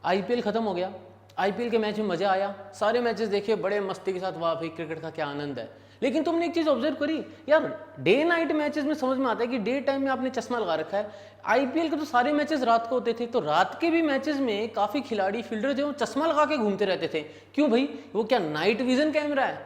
IPL खत्म हो गया, आईपीएल के मैच में मजा आया, सारे मैचेस देखे बड़े मस्ती के साथ, वाह भाई क्रिकेट का क्या आनंद है। लेकिन तुमने एक चीज ऑब्जर्व करी यार, डे नाइट मैचेस में समझ में आता है कि डे टाइम में आपने चश्मा लगा रखा है। आईपीएल के तो सारे मैचेस रात को होते थे, तो रात के भी मैचेस में काफी खिलाड़ी फील्डर जो चश्मा लगा के घूमते रहते थे। क्यों भाई, वो क्या नाइट विजन कैमरा है?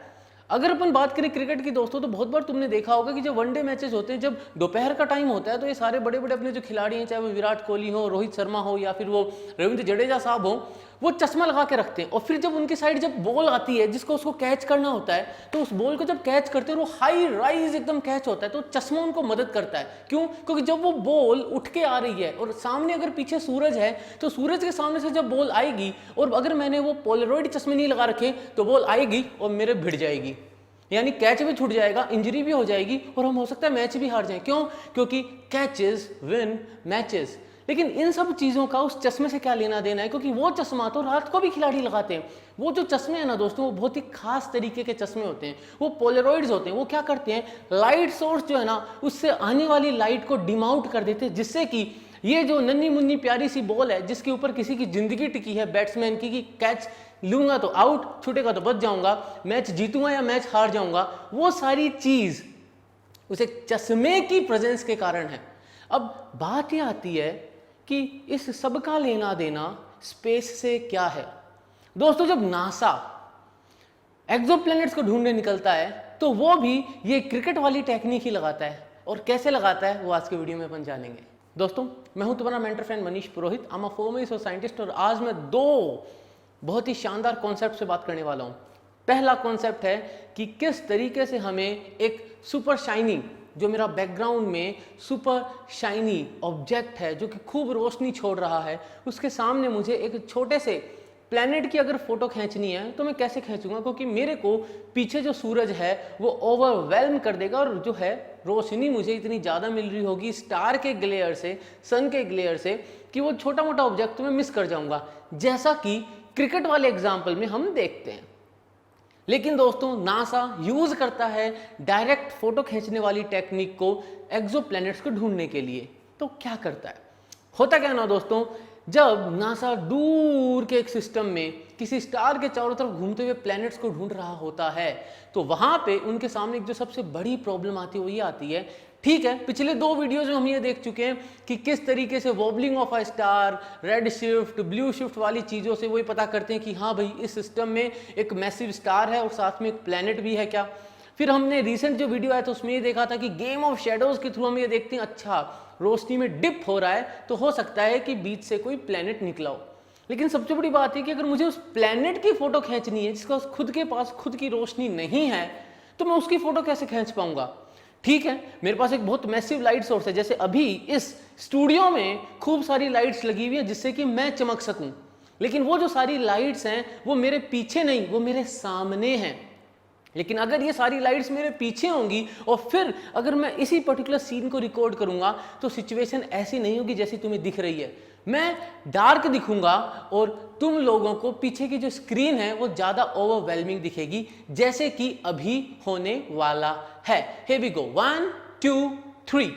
अगर अपन बात करें क्रिकेट की दोस्तों, तो बहुत बार तुमने देखा होगा कि जब वनडे मैचेस होते हैं, जब दोपहर का टाइम होता है, तो ये सारे बड़े बड़े अपने जो खिलाड़ी हैं, चाहे वो विराट कोहली हो, रोहित शर्मा हो, या फिर वो रविंद्र जडेजा साहब हो, वो चश्मा लगा के रखते हैं। और फिर जब उनकी साइड जब बॉल आती है जिसको उसको कैच करना होता है, तो उस बॉल को जब कैच करते हैं वो हाई राइज एकदम कैच होता है, तो चश्मा उनको मदद करता है। क्यों? क्योंकि जब वो बॉल उठ के आ रही है और सामने अगर पीछे सूरज है, तो सूरज के सामने से जब बॉल आएगी, और अगर मैंने वो पोलरॉइड चश्मे नहीं लगा रखे, तो बॉल आएगी और मेरे भिड़ जाएगी, यानी कैच भी छूट जाएगा, इंजरी भी हो जाएगी, और हम हो सकता है मैच भी हार जाएं। क्यों? क्योंकि कैचेस विन मैचेस। लेकिन इन सब चीज़ों का उस चश्मे से क्या लेना देना है? क्योंकि वो चश्मा तो रात को भी खिलाड़ी लगाते हैं। वो जो चश्मे हैं ना दोस्तों, वो बहुत ही खास तरीके के चश्मे होते हैं, वो पोलरॉइड्स होते हैं। वो क्या करते हैं, लाइट सोर्स जो है ना, उससे आने वाली लाइट को डिम आउट कर देते हैं, जिससे कि ये जो नन्ही मुन्नी प्यारी सी बॉल है, जिसके ऊपर किसी की जिंदगी टिकी है बैट्समैन की, कि कैच लूंगा तो आउट, छूटेगा तो बच जाऊंगा, मैच जीतूंगा या मैच हार जाऊंगा, वो सारी चीज उसे चश्मे की प्रेजेंस के कारण है। अब बात यह आती है कि इस सब का लेना देना स्पेस से क्या है। दोस्तों, जब नासा एक्सोप्लैनेट्स को ढूंढने निकलता है, तो वो भी ये क्रिकेट वाली टेक्निक ही लगाता है। और कैसे लगाता है वो आज के वीडियो में अपन जानेंगे। दोस्तों, मैं हूं तुम्हारा mentor friend Manish Purohit, I am a former scientist, और आज मैं दो बहुत ही शानदार कॉन्सेप्ट से बात करने वाला हूं। पहला कॉन्सेप्ट है कि किस तरीके से हमें एक सुपर शाइनी, जो मेरा बैकग्राउंड में सुपर शाइनी ऑब्जेक्ट है जो कि खूब रोशनी छोड़ रहा है, उसके सामने मुझे एक छोटे से प्लैनेट की अगर फोटो खींचनी है तो मैं कैसे खींचूंगा, क्योंकि मेरे को पीछे जो सूरज है वो ओवरवेल्म कर देगा, और जो है रोशनी मुझे इतनी ज़्यादा मिल रही होगी स्टार के ग्लेयर से, सन के ग्लेयर से, कि वो छोटा मोटा ऑब्जेक्ट तो मैं मिस कर जाऊंगा, जैसा कि क्रिकेट वाले एग्जाम्पल में हम देखते हैं। लेकिन दोस्तों, नासा यूज करता है डायरेक्ट फोटो खींचने वाली टेक्निक को एक्सोप्लैनेट्स को ढूंढने के लिए। तो क्या करता है, होता क्या ना दोस्तों, जब नासा दूर के एक सिस्टम में किसी स्टार के चारों तरफ घूमते हुए प्लैनेट्स को ढूंढ रहा होता है, तो वहां पे उनके सामने एक जो सबसे बड़ी प्रॉब्लम आती है वो ये आती है। ठीक है, पिछले दो वीडियोज में हम ये देख चुके हैं कि किस तरीके से wobbling of a star, red shift, blue shift वाली चीज़ों से वो ये पता करते हैं कि हाँ भाई, इस सिस्टम में एक मैसिव स्टार है और साथ में एक प्लैनेट भी है क्या। फिर हमने रिसेंट जो वीडियो आया था उसमें ये देखा था कि गेम ऑफ शेडोज के थ्रू हम ये देखते हैं, अच्छा रोशनी में डिप हो रहा है तो हो सकता है कि बीच से कोई प्लैनेट निकला हो। लेकिन सबसे बड़ी बात है कि अगर मुझे उस प्लैनेट की फोटो खींचनी है जिसका खुद के पास खुद की रोशनी नहीं है, तो मैं उसकी फोटो कैसे खींच पाऊंगा। ठीक है, मेरे पास एक बहुत मैसिव लाइट सोर्स है, जैसे अभी इस स्टूडियो में खूब सारी लाइट्स लगी हुई है जिससे कि मैं चमक सकूं, लेकिन वो जो सारी लाइट्स हैं वो मेरे पीछे नहीं, वो मेरे सामने हैं। लेकिन अगर ये सारी लाइट्स मेरे पीछे होंगी और फिर अगर मैं इसी पर्टिकुलर सीन को रिकॉर्ड करूंगा, तो सिचुएशन ऐसी नहीं होगी जैसी तुम्हें दिख रही है। मैं डार्क दिखूंगा और तुम लोगों को पीछे की जो स्क्रीन है वो ज्यादा ओवरवेलमिंग दिखेगी, जैसे कि अभी होने वाला है। Here we go, 1 2 3,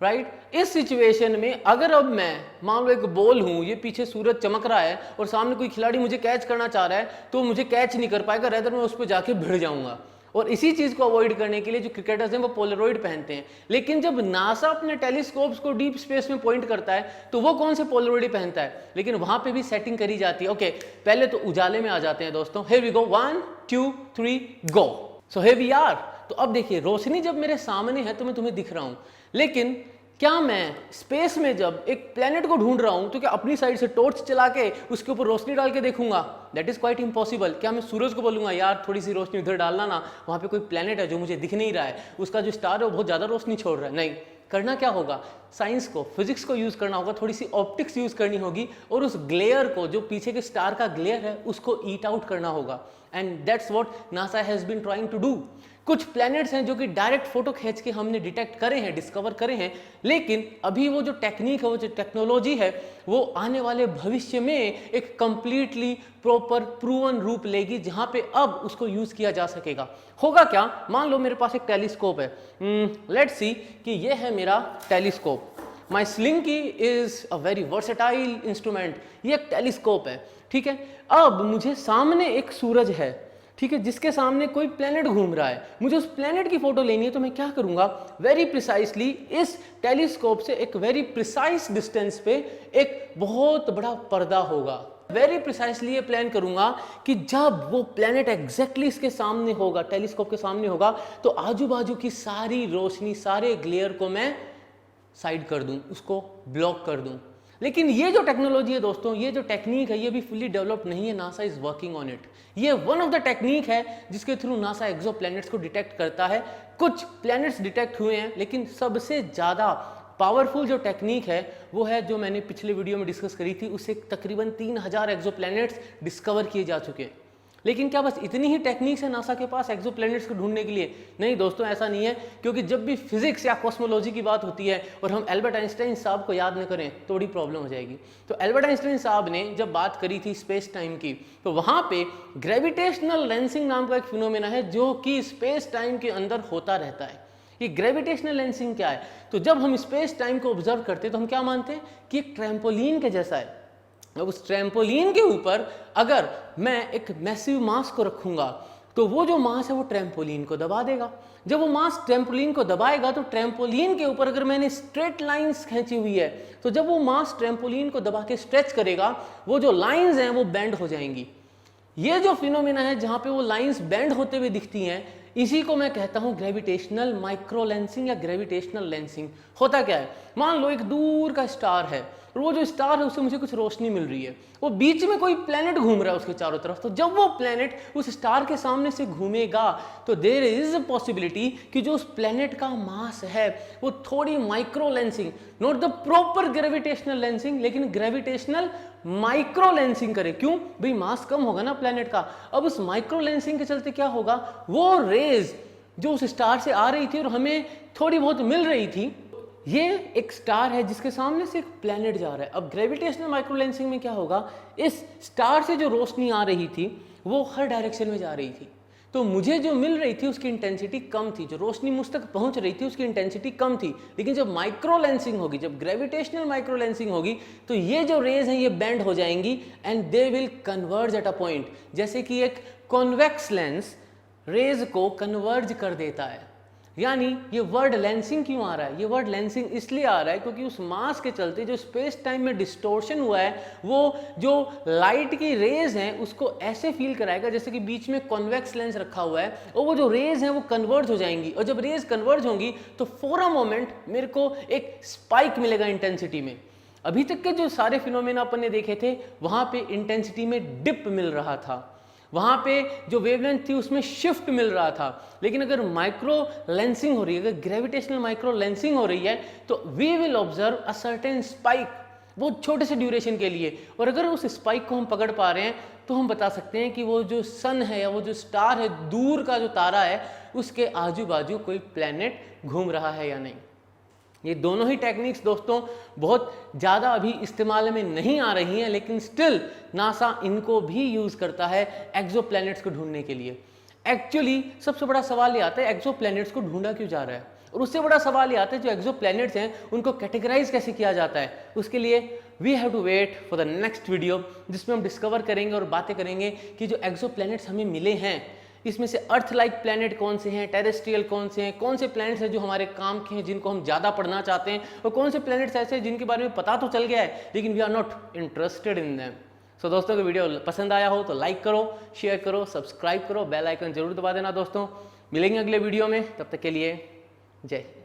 right. इस सिचुएशन में अगर अब मैं मान लो एक बॉल हूं, ये पीछे सूरज चमक रहा है और सामने कोई खिलाड़ी मुझे कैच करना चाह रहा है, तो मुझे कैच नहीं कर पाएगा, रेदर मैं उस पर जाके भिड़ जाऊंगा। और इसी चीज को अवॉइड करने के लिए जो क्रिकेटर्स हैं वो पोलरॉइड पहनते हैं। लेकिन जब नासा अपने टेलीस्कोप्स को डीप स्पेस में पॉइंट करता है, तो वो कौन से पोलरॉइड पहनता है, लेकिन वहां पे भी सेटिंग करी जाती है। ओके, पहले तो उजाले में आ जाते हैं दोस्तों। Here we go, 1 2 3 go. So here we are. तो अब देखिए, रोशनी जब मेरे सामने है तो मैं तुम्हें दिख रहा हूं, लेकिन क्या मैं स्पेस में जब एक प्लेनेट को ढूंढ रहा हूं तो क्या अपनी साइड से टॉर्च चला के उसके ऊपर रोशनी डाल के देखूंगा? That is quite impossible. क्या मैं सूरज को बोलूंगा यार थोड़ी सी रोशनी उधर डालना ना, वहां पे कोई प्लेनेट है जो मुझे दिख नहीं रहा है, उसका जो स्टार है वो बहुत ज्यादा रोशनी छोड़ रहा है? नहीं। करना क्या होगा, साइंस को, फिजिक्स को यूज करना होगा, थोड़ी सी ऑप्टिक्स यूज करनी होगी और उस ग्लेयर को, जो पीछे के स्टार का ग्लेयर है, उसको ईट आउट करना होगा। And that's what NASA has been trying to do. कुछ प्लैनेट्स हैं जो कि डायरेक्ट फोटो खींच के हमने डिटेक्ट करे हैं, डिस्कवर करे हैं, लेकिन अभी वो जो टेक्निक है, वो जो टेक्नोलॉजी है, वो आने वाले भविष्य में एक कंप्लीटली प्रॉपर प्रूवन रूप लेगी, जहां पे अब उसको यूज किया जा सकेगा। होगा क्या, मान लो मेरे पास एक टेलीस्कोप है, लेट्स सी कि ये है मेरा telescope. My slinky is a very versatile instrument, ये एक टेलीस्कोप है, ठीक है। अब मुझे सामने एक सूरज है, ठीक है, जिसके सामने कोई प्लेनेट घूम रहा है, मुझे उस प्लेनेट की फोटो लेनी है, तो मैं क्या करूंगा, वेरी प्रिसाइसली इस टेलीस्कोप से एक वेरी प्रिसाइस डिस्टेंस पे एक बहुत बड़ा पर्दा होगा। वेरी प्रिसाइसली ये प्लान करूंगा कि जब वो प्लेनेट एग्जैक्टली इसके सामने होगा, टेलीस्कोप के सामने होगा, तो आजू बाजू की सारी रोशनी, सारे ग्लेयर को मैं साइड कर दूं, उसको ब्लॉक कर दूं। लेकिन ये जो टेक्नोलॉजी है दोस्तों, ये जो टेक्निक है, ये भी फुली डेवलप्ड नहीं है, NASA is working on it. ये वन ऑफ द टेक्निक है जिसके थ्रू नासा एक्सो प्लैनेट्स को डिटेक्ट करता है। कुछ प्लैनेट्स डिटेक्ट हुए हैं, लेकिन सबसे ज़्यादा पावरफुल जो टेक्निक है वो है जो मैंने पिछले वीडियो में डिस्कस करी थी, उससे तकरीबन 3000 एक्सो प्लैनेट्स डिस्कवर किए जा चुके हैं। लेकिन क्या बस इतनी ही टेक्निक्स है नासा के पास एक्सो प्लैनेट्स को ढूंढने के लिए? नहीं दोस्तों, ऐसा नहीं है, क्योंकि जब भी फिजिक्स या कॉस्मोलॉजी की बात होती है और हम एल्बर्ट आइंस्टाइन साहब को याद न करें तो बड़ी प्रॉब्लम हो जाएगी। तो एल्बर्ट आइंस्टाइन साहब ने जब बात करी थी स्पेस टाइम की, तो वहां पे ग्रेविटेशनल लेंसिंग नाम का एक फिनोमेना है जो कि स्पेस टाइम के अंदर होता रहता है। ये ग्रेविटेशनल लेंसिंग क्या है? तो जब हम स्पेस टाइम को ऑब्जर्व करते हैं तो हम क्या मानते हैं कि एक ट्रैम्पोलिन के जैसा है। अब उस ट्रैम्पोलिन के ऊपर अगर मैं एक मैसिव मास को रखूंगा तो वो जो मास है वो ट्रैम्पोलिन को दबा देगा। जब वो मास ट्रैम्पोलिन को दबाएगा तो ट्रैम्पोलिन के ऊपर अगर मैंने स्ट्रेट लाइंस खींची हुई है तो जब वो मास ट्रैम्पोलिन को दबा के स्ट्रेच करेगा, वो जो लाइंस हैं वो बेंड हो जाएंगी। ये जो फिनोमेना है जहां पे वो लाइंस बेंड होते हुए दिखती हैं, इसी को मैं कहता हूं ग्रेविटेशनल माइक्रो लेंसिंग या ग्रेविटेशनल लेंसिंग। होता क्या है, मान लो एक दूर का स्टार है और वो जो स्टार है उससे मुझे कुछ रोशनी मिल रही है, वो बीच में कोई प्लेनेट घूम रहा है उसके चारों तरफ। तो जब वो प्लेनेट उस स्टार के सामने से घूमेगा तो देयर इज अ पॉसिबिलिटी कि जो उस प्लेनेट का मास है वो थोड़ी micro lensing, not the proper gravitational lensing, लेकिन ग्रेविटेशनल माइक्रो लेंसिंग करे। क्यों भाई, मास कम होगा ना प्लेनेट का। अब उस माइक्रो लेंसिंग के चलते क्या होगा, वो रेज जो उस स्टार से आ रही थी और हमें थोड़ी बहुत मिल रही थी, ये एक स्टार है जिसके सामने से एक प्लेनेट जा रहा है। अब ग्रेविटेशनल माइक्रो लेंसिंग में क्या होगा, इस स्टार से जो रोशनी आ रही थी वो हर डायरेक्शन में जा रही थी, तो मुझे जो मिल रही थी उसकी इंटेंसिटी कम थी, जो रोशनी मुझ तक पहुंच रही थी उसकी इंटेंसिटी कम थी। लेकिन जब माइक्रो लेंसिंग होगी, जब ग्रेविटेशनल माइक्रो लेंसिंग होगी, तो ये जो रेज हैं ये बेंड हो जाएंगी and they will converge at a point. जैसे कि एक कॉन्वेक्स लेंस रेज को कन्वर्ज कर देता है। यानी ये वर्ड लेंसिंग क्यों आ रहा है, ये वर्ड लेंसिंग इसलिए आ रहा है क्योंकि उस मास के चलते जो स्पेस टाइम में डिस्टोर्शन हुआ है, वो जो लाइट की रेज हैं उसको ऐसे फील कराएगा जैसे कि बीच में कॉन्वेक्स लेंस रखा हुआ है और वो जो रेज हैं वो कन्वर्ज हो जाएंगी। और जब रेज कन्वर्ज होंगी तो फॉर अ मोमेंट मेरे को एक स्पाइक मिलेगा इंटेंसिटी में। अभी तक के जो सारे फिनोमेना अपन ने देखे थे वहां पे इंटेंसिटी में डिप मिल रहा था, वहां पे जो वेवलेंथ थी उसमें शिफ्ट मिल रहा था। लेकिन अगर माइक्रो लेंसिंग हो रही है, अगर ग्रेविटेशनल माइक्रो लेंसिंग हो रही है, तो we will observe a certain spike बहुत छोटे से ड्यूरेशन के लिए। और अगर उस स्पाइक को हम पकड़ पा रहे हैं तो हम बता सकते हैं कि वो जो सन है या वो जो स्टार है, दूर का जो तारा है, उसके आजू बाजू कोई प्लैनेट घूम रहा है या नहीं। ये दोनों ही टेक्निक्स दोस्तों बहुत ज़्यादा अभी इस्तेमाल में नहीं आ रही हैं, लेकिन स्टिल नासा इनको भी यूज़ करता है एक्सो प्लैनेट्स को ढूंढने के लिए। एक्चुअली सबसे बड़ा सवाल ये आता है एक्सो प्लैनेट्स को ढूंढा क्यों जा रहा है, और उससे बड़ा सवाल ये आता है जो एक्सो प्लैनेट्स हैं उनको कैटेगराइज कैसे किया जाता है। उसके लिए we have to wait for the next video जिसमें हम डिस्कवर करेंगे और बातें करेंगे कि जो एक्सो प्लैनेट्स हमें मिले हैं इसमें से अर्थ लाइक प्लैनेट कौन से हैं, टेरेस्ट्रियल कौन से प्लैनेट्स हैं जो हमारे काम के हैं, जिनको हम ज़्यादा पढ़ना चाहते हैं, और कौन से प्लैनेट्स ऐसे हैं जिनके बारे में पता तो चल गया है लेकिन we are not interested in them. So दोस्तों, अगर वीडियो पसंद आया हो तो लाइक करो, शेयर करो, सब्सक्राइब करो, बेल आइकन जरूर दबा देना दोस्तों। मिलेंगे अगले वीडियो में, तब तक के लिए जय हिंद।